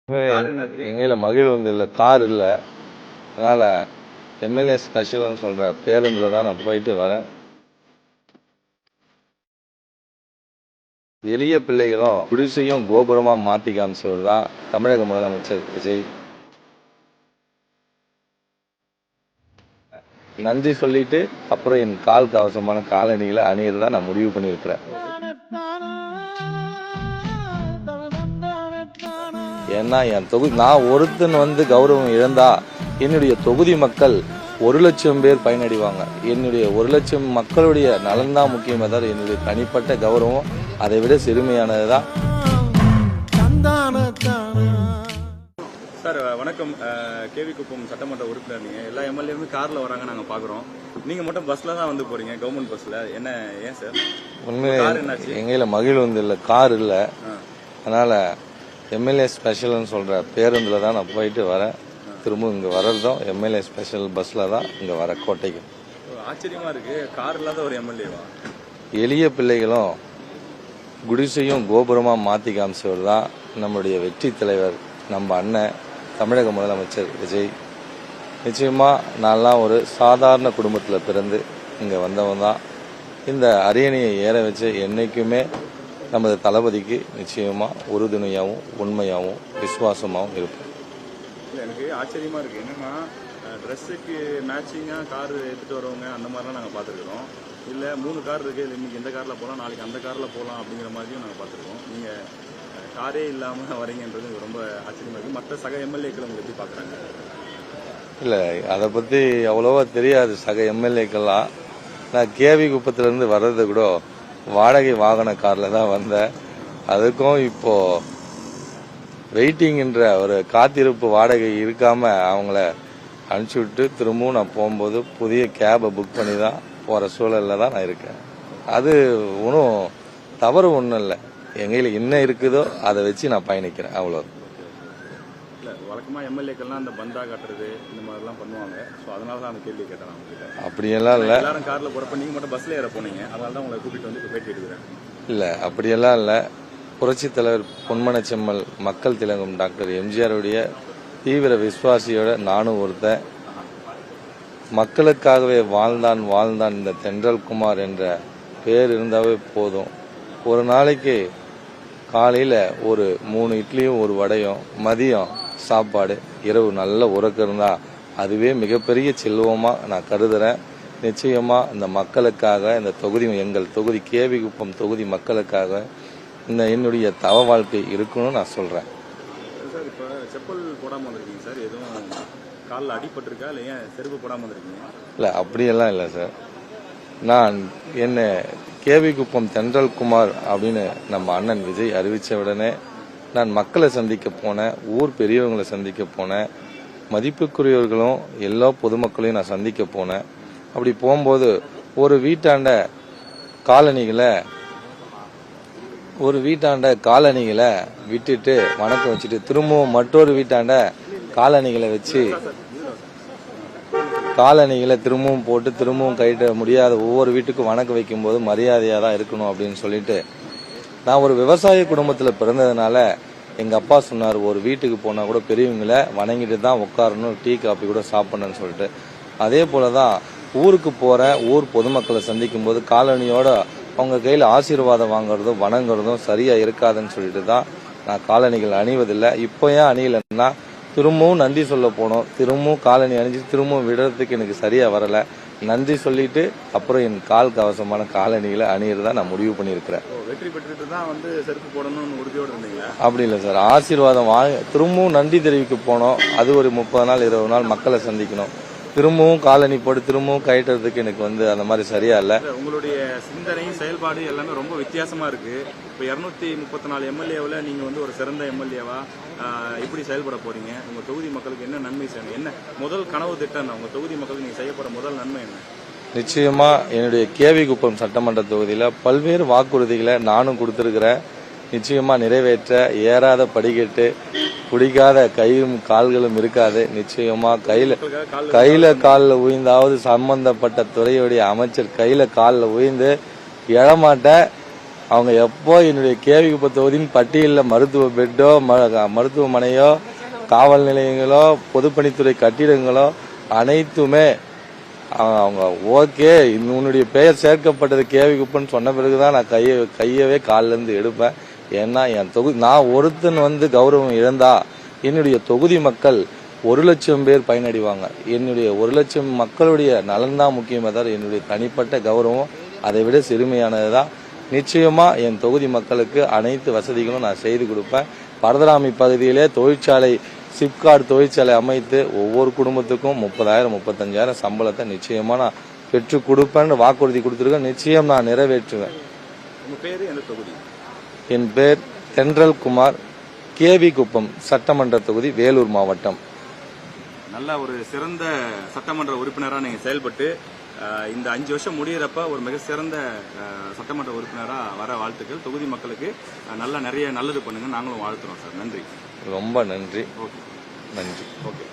எங்கையில் மகிழ்வு இல்லை, கார் இல்லை. அதனால் எம்எல்ஏ ஸ்பெஷல்னு சொல்கிற பேருந்தில் தான் நான் போயிட்டு வரேன். எளிய பிள்ளைகளும் குடிசையும் கோபுரமாக மாற்றி காமிச்சவர் தான் தமிழக முதலமைச்சர் விஜய். நன்றி சொல்லிட்டு அப்புறம் என் கால் கவசமான காலணிகளை அணியதான் நான் முடிவு பண்ணியிருக்கிறேன். ஏன்னா என் தொகுதி நான் ஒருத்தன் கௌரவம் இழந்தா என்னுடைய தொகுதி மக்கள் 1,00,000 பேர் பயனடைவாங்க. என்னுடைய 1,00,000 மக்களுடைய நலன் தான் முக்கியமே தவிர என்னுடைய தனிப்பட்ட கௌரவம் அதை விட சிறுமையானதுதான். சார் வணக்கம். கேவி குப்பம் சட்டமன்ற உறுப்பினர். நீங்க எல்லா எம்எல்ஏவுமே கார்ல வராங்க, நாங்க பாக்குறோம். நீங்க மட்டும் பஸ்ல தான் போறீங்க, கவர்மெண்ட் பஸ்ல. என்ன ஏன் சார்? எங்கையில மகிழ்வு இல்லை, கார் இல்லை. அதனால எம்எல்ஏ ஸ்பெஷல்னு சொல்கிற பேருந்தில் தான் நான் போயிட்டு வரேன். திரும்ப இங்கே வர்றதும் எம்எல்ஏ ஸ்பெஷல் பஸ்ஸில் தான் இங்கே வர கோட்டைக்கு. ஆச்சரியமாக இருக்குது, கார் இல்லாத ஒரு எம்எல்ஏவா? எளிய பிள்ளைகளும் குடிசையும் கோபுரமாக மாற்றி காமிச்சவர் தான் நம்முடைய வெற்றி தலைவர், நம்ம அண்ணன் தமிழக முதலமைச்சர் விஜய். நிச்சயமாக நான்லாம் ஒரு சாதாரண குடும்பத்தில் பிறந்து இங்கே வந்தவன் தான். இந்த அரியணையை ஏற வச்சு என்றைக்குமே நமது தளபதிக்கு நிச்சயமாக உறுதுணையாகவும் உண்மையாகவும் விசுவாசமாகவும் இருக்கும். எனக்கு ஆச்சரியமாக இருக்குது. என்னென்னா ட்ரெஸ்ஸுக்கு மேட்சிங்காக கார் எடுத்துகிட்டு வரவங்க அந்த மாதிரிலாம் நாங்கள் பார்த்துருக்குறோம். இல்லை 3 கார் இருக்குது, இல்லை இன்றைக்கி இந்த காரில் போகலாம், நாளைக்கு அந்த காரில் போகலாம் அப்படிங்கிற மாதிரியும் நாங்கள் பார்த்துருக்கோம். நீங்கள் காரே இல்லாமல் வரீங்கன்றது ரொம்ப ஆச்சரியமாக இருக்குது. மற்ற சக எம்எல்ஏக்கள் உங்களை எப்படி பார்க்குறாங்க? இல்லை, அதை பற்றி அவ்வளோவா தெரியாது சக எம்எல்ஏக்கெல்லாம். நான் கேவி குப்பத்திலேருந்து வர்றது கூட வாடகை வாகன காரில் தான் வந்தேன். அதுக்கும் இப்போ வெயிட்டிங்கிற ஒரு காத்திருப்பு வாடகை இருக்காம அவங்கள அனுப்பிச்சி விட்டு திரும்பவும் நான் போகும்போது புதிய கேபை புக் பண்ணி தான் போகிற சூழலில் தான் நான் இருக்கேன். அது ஒன்றும் தவறு ஒன்றும் இல்லை. எங்கையில் என்ன இருக்குதோ அதை வச்சு நான் பயணிக்கிறேன், அவ்வளோ. இல்லை, வழக்கமாக எம்எல்ஏக்கள்லாம் அந்த பந்தா காட்டுறது இந்த மாதிரிலாம் பண்ணுவாங்க. ஸோ அதனால தான் அந்த கேள்வி கேட்டேன். அப்படியெல்லாம் இல்லை. எல்லாரும் காரில் போகிறப்ப நீங்கள் மட்டும் பஸ்ஸில் ஏற போனீங்க, அதனால தான் உங்களை கூப்பிட்டு இப்போ பேட்டி எடுக்கிறேன். இல்லை, அப்படியெல்லாம் இல்லை. புரட்சி தலைவர் பொன்மனச்செம்மல் மக்கள் திலகம் டாக்டர் எம்ஜிஆருடைய தீவிர விசுவாசியோட நானும் ஒருத்தன். மக்களுக்காகவே வாழ்ந்தான் இந்த தென்றல் குமார் என்ற பேர் இருந்தாவே போதும். ஒரு நாளைக்கு காலையில் ஒரு 3 இட்லியும் 1 வடையும், மதியம் சாப்பாடு, இரவு நல்ல உறக்கம் இருந்தால் அதுவே மிகப்பெரிய செல்வமாக நான் கருதுகிறேன். நிச்சயமாக இந்த மக்களுக்காக, இந்த தொகுதி, எங்கள் தொகுதி கேவி குப்பம் தொகுதி மக்களுக்காக இந்த என்னுடைய தவ வாழ்க்கை இருக்குன்னு நான் சொல்கிறேன். சார், இப்போ செப்பல் போடாமல் வந்திருக்கீங்க சார், எதுவும் காலில் அடிபட்டிருக்கா இல்லை ஏன் செருப்பு போடாமல் வந்திருக்கீங்க? இல்லை, அப்படியெல்லாம் இல்லை சார். நான் என்ன கேவி குப்பம் தென்றல் குமார் அப்படின்னு நம்ம அண்ணன் விஜய் அறிவித்த உடனே நான் மக்களை சந்திக்க போனேன், ஊர் பெரியவங்களை சந்திக்க போனேன், மதிப்புக்குரியவர்களும் எல்லா பொதுமக்களையும் நான் சந்திக்க போனேன். அப்படி போகும்போது ஒரு வீட்டாண்ட காலணிகளை விட்டுட்டு வணக்கம் வச்சுட்டு திரும்பவும் மற்றொரு வீட்டாண்ட காலணிகளை வச்சு காலணிகளை திரும்பவும் போட்டு திரும்பவும் கைட்ட முடியாத ஒவ்வொரு வீட்டுக்கும் வணக்கம் வைக்கும்போது மரியாதையாக தான் இருக்கணும் அப்படின்னு சொல்லிட்டு, நான் ஒரு விவசாய குடும்பத்தில் பிறந்ததுனால எங்கள் அப்பா சொன்னார், ஒரு வீட்டுக்கு போனால் கூட பெரியவங்களை வணங்கிட்டு தான் உட்காரணும், டீ காப்பி கூட சாப்பிடணும்னு சொல்லிட்டு. அதே போல தான் ஊருக்கு போகிறேன், ஊர் பொதுமக்களை சந்திக்கும் போது காலணியோட அவங்க கையில் ஆசீர்வாதம் வாங்குறதும் வணங்குறதும் சரியாக இருக்காதுன்னு சொல்லிட்டு தான் நான் காலணிகள் அணிவதில்லை. இப்போ ஏன் அணியலைன்னா திரும்பவும் நன்றி சொல்ல போனோம், திரும்பவும் காலணி அணிஞ்சு திரும்பவும் விடுறதுக்கு எனக்கு சரியாக வரலை. நன்றி சொல்லிட்டு அப்புறம் என் கால் கவசமான காலணிகளை அணியிறதா நான் முடிவு பண்ணியிருக்கிறேன். வெற்றி பெற்றுட்டு தான் செருப்பு போடணும்னு உறுதியோடு இருந்தீங்களா? அப்படி இல்லை சார், ஆசீர்வாதம் வாங்க திரும்பவும் நன்றி தெரிவிக்க போனோம். அது ஒரு 30 நாள் 20 நாள் மக்களை சந்திக்கணும், திரும்பவும் காலனி போட்டு திரும்பவும் கைட்டுறதுக்கு எனக்கு அந்த மாதிரி சரியா இல்லை. உங்களுடைய சிந்தனை செயல்பாடு எல்லாமே ரொம்ப வித்தியாசமா இருக்கு. இப்போ 234 எம்எல்ஏவில் நீங்க ஒரு சிறந்த எம்எல்ஏவா இப்படி செயல்பட போறீங்க. உங்க தொகுதி மக்களுக்கு என்ன நன்மை செய்யணும், என்ன முதல் கனவு திட்டம், உங்க தொகுதி மக்களுக்கு நீங்க செய்ய போற முதல் நன்மை என்ன? நிச்சயமா என்னுடைய கேவி குப்பம் சட்டமன்ற தொகுதியில் பல்வேறு வாக்குறுதிகளை நானும் கொடுத்திருக்கிறேன். நிச்சயமா நிறைவேற்ற ஏறாத படிக்கட்டு, குடிக்காத கையும் கால்களும் இருக்காது. நிச்சயமா கையில காலில் உயிந்தாவது சம்பந்தப்பட்ட துறையுடைய அமைச்சர் கையில காலில் உயிந்து எழமாட்ட அவங்க எப்போ என்னுடைய கேவி குப்பம் தொகுதியின் பட்டியலில் மருத்துவ பெட்டோ மருத்துவமனையோ காவல் நிலையங்களோ பொதுப்பணித்துறை கட்டிடங்களோ அனைத்துமே அவங்க ஓகே உன்னுடைய பெயர் சேர்க்கப்பட்டது கேவி குப்பன்னு சொன்ன பிறகுதான் நான் கையவே காலில இருந்து எடுப்பேன். ஏன்னா என் தொகுதி நான் ஒருத்தன் கௌரவம் இழந்தா என்னுடைய தொகுதி மக்கள் 1,00,000 பேர் பயனடைவாங்க. என்னுடைய 1,00,000 மக்களுடைய நலன் தான் முக்கியமே தவிர என்னுடைய தனிப்பட்ட கௌரவம் அதை விட சிறுமையானதுதான். நிச்சயமா என் தொகுதி மக்களுக்கு அனைத்து வசதிகளும் நான் செய்து கொடுப்பேன். பரதராமி பகுதியிலே தொழிற்சாலை சிப்காட் தொழிற்சாலை அமைத்து ஒவ்வொரு குடும்பத்துக்கும் 30,000 35,000 சம்பளத்தை நிச்சயமா நான் பெற்று கொடுப்பேன்னு வாக்குறுதி கொடுத்திருக்கேன். நிச்சயம் நான் நிறைவேற்றுவேன். உங்க பேரு எந்த தொகுதி? என் பேர் தென்றல் குமார், கேவி குப்பம் சட்டமன்ற தொகுதி, வேலூர் மாவட்டம். நல்ல ஒரு சிறந்த சட்டமன்ற உறுப்பினராக நீங்க செயல்பட்டு இந்த 5 வருஷம் முடியறப்ப ஒரு மிக சிறந்த சட்டமன்ற உறுப்பினரா வர வாழ்த்துக்கள். தொகுதி மக்களுக்கு நிறைய நல்லது பண்ணுங்க. நாங்களும் வாழ்த்துறோம் சார். நன்றி. ரொம்ப நன்றி. ஓகே. நன்றி. ஓகே.